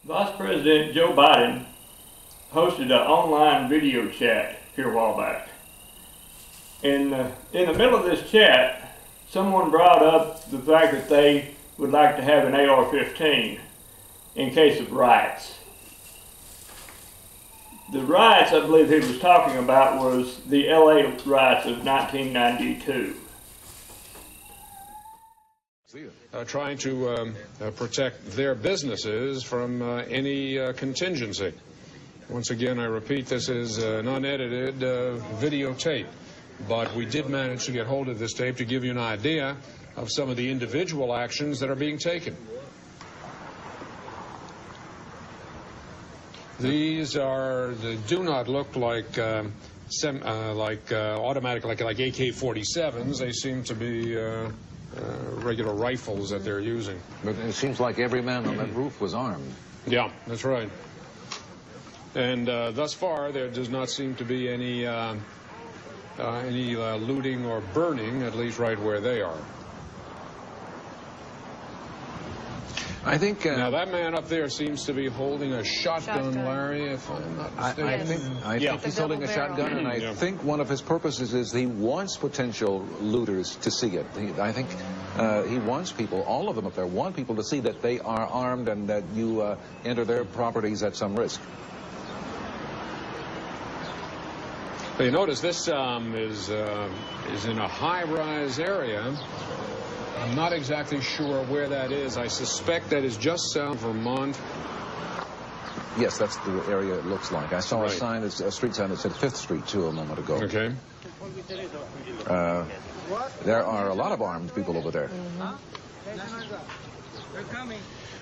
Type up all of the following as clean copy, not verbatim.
Vice President Joe Biden hosted an online video chat here a while back. And in the middle of this chat, someone brought up the fact that they would like to have an AR-15 in case of riots. The riots I believe he was talking about was the LA riots of 1992. Trying to protect their businesses from any contingency. Once again, I repeat, this is an unedited videotape, but we did manage to get hold of this tape to give you an idea of some of the individual actions that are being taken. These they do not look like automatic, like AK-47s. They seem to be regular rifles that they're using. But it seems like every man on that roof was armed. Yeah, that's right. And thus far, there does not seem to be any looting or burning, at least right where they are. I think now that man up there seems to be holding a shotgun, Larry, if I'm not mistaken. I think he's holding a shotgun, and I think one of his purposes is he wants potential looters to see it. I think he wants people, all of them up there, want people to see that they are armed and that you enter their properties at some risk. You notice this is in a high-rise area. I'm not exactly sure where that is. I suspect that is just south of Vermont. Yes, that's the area it looks like. I saw a sign, a street sign that said 5th Street, too, a moment ago. Okay. There are a lot of armed people over there.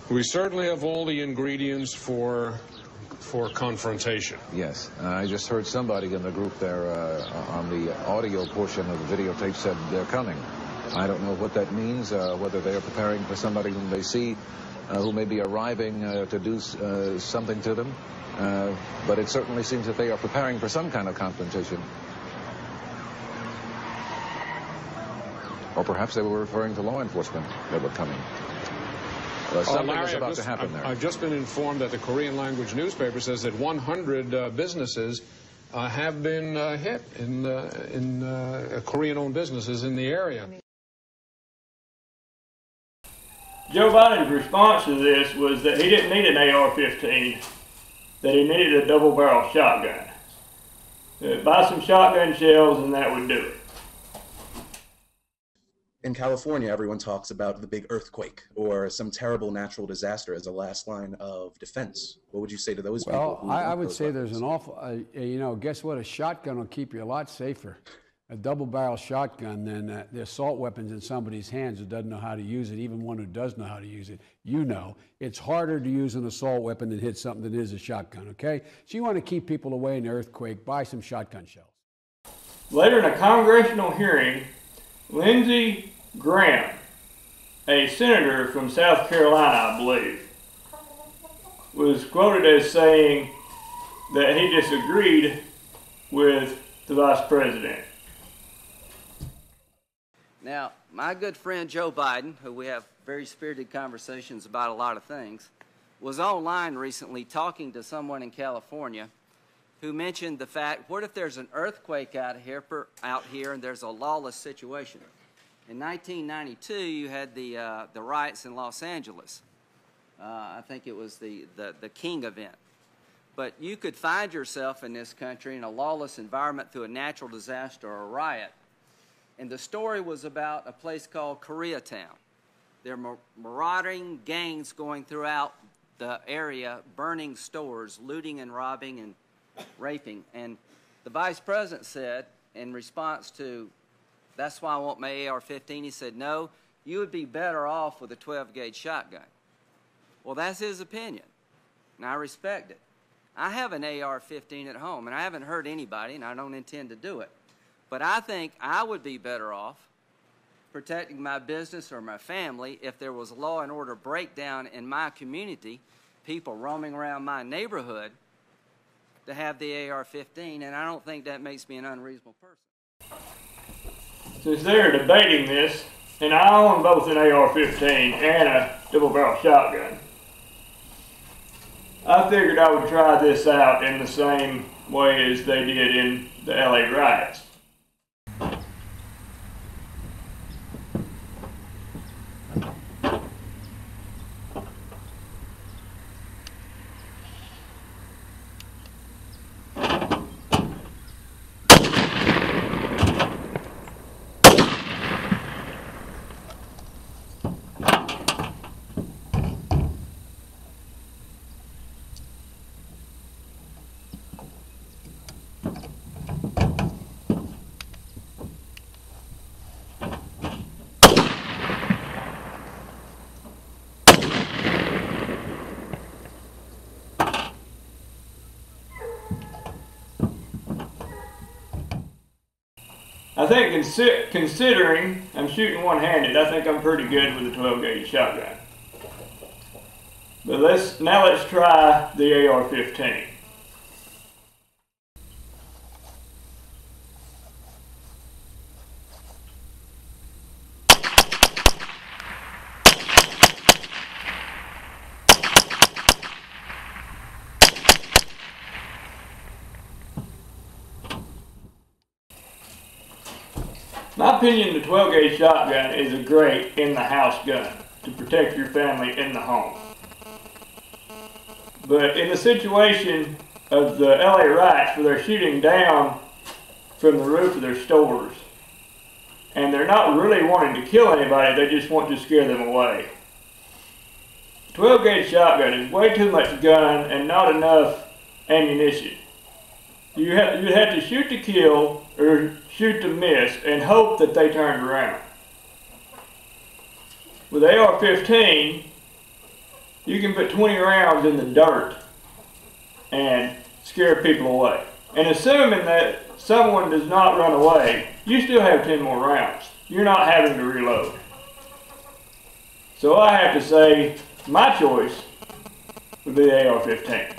We certainly have all the ingredients for confrontation. Yes. I just heard somebody in the group there on the audio portion of the videotape said they're coming. I don't know what that means, whether they are preparing for somebody whom they see who may be arriving to do something to them. But it certainly seems that they are preparing for some kind of confrontation. Or perhaps they were referring to law enforcement that were coming. Something Larry, is about to happen there. I've just been informed that the Korean language newspaper says that 100 businesses have been hit in Korean-owned businesses in the area. Joe Biden's response to this was that he didn't need an AR-15, that he needed a double-barrel shotgun. Buy some shotgun shells and that would do it. In California, everyone talks about the big earthquake or some terrible natural disaster as a last line of defense. What would you say to those people? Well, I would say there's an awful, guess what? A shotgun will keep you a lot safer. A double-barrel shotgun than the assault weapons in somebody's hands who doesn't know how to use it, even one who does know how to use it. You know, it's harder to use an assault weapon than hit something that is a shotgun, okay? So you want to keep people away in the earthquake, buy some shotgun shells. Later in a congressional hearing, Lindsey Graham, a senator from South Carolina, I believe, was quoted as saying that he disagreed with the vice president. Now, my good friend Joe Biden, who we have very spirited conversations about a lot of things, was online recently talking to someone in California who mentioned the fact, what if there's an earthquake out here and there's a lawless situation? In 1992, you had the riots in Los Angeles. I think it was the King event. But you could find yourself in this country in a lawless environment through a natural disaster or a riot. And the story was about a place called Koreatown. There are marauding gangs going throughout the area, burning stores, looting and robbing and raping. And the vice president said, in response to, that's why I want my AR-15, he said, no, you would be better off with a 12-gauge shotgun. Well, that's his opinion, and I respect it. I have an AR-15 at home, and I haven't hurt anybody, and I don't intend to do it. But I think I would be better off protecting my business or my family if there was a law and order breakdown in my community, people roaming around my neighborhood, to have the AR-15, and I don't think that makes me an unreasonable person. Since they're debating this, and I own both an AR-15 and a double-barrel shotgun, I figured I would try this out in the same way as they did in the LA riots. I think considering I'm shooting one-handed, I think I'm pretty good with a 12-gauge shotgun. But let's try the AR-15. In my opinion, the 12-gauge shotgun is a great in-the-house gun to protect your family in the home. But in the situation of the LA riots where they're shooting down from the roof of their stores and they're not really wanting to kill anybody, they just want to scare them away. 12-gauge shotgun is way too much gun and not enough ammunition. You have to shoot to kill or shoot to miss and hope that they turned around. With AR-15, you can put 20 rounds in the dirt and scare people away. And assuming that someone does not run away, you still have 10 more rounds. You're not having to reload. So I have to say, my choice would be the AR-15.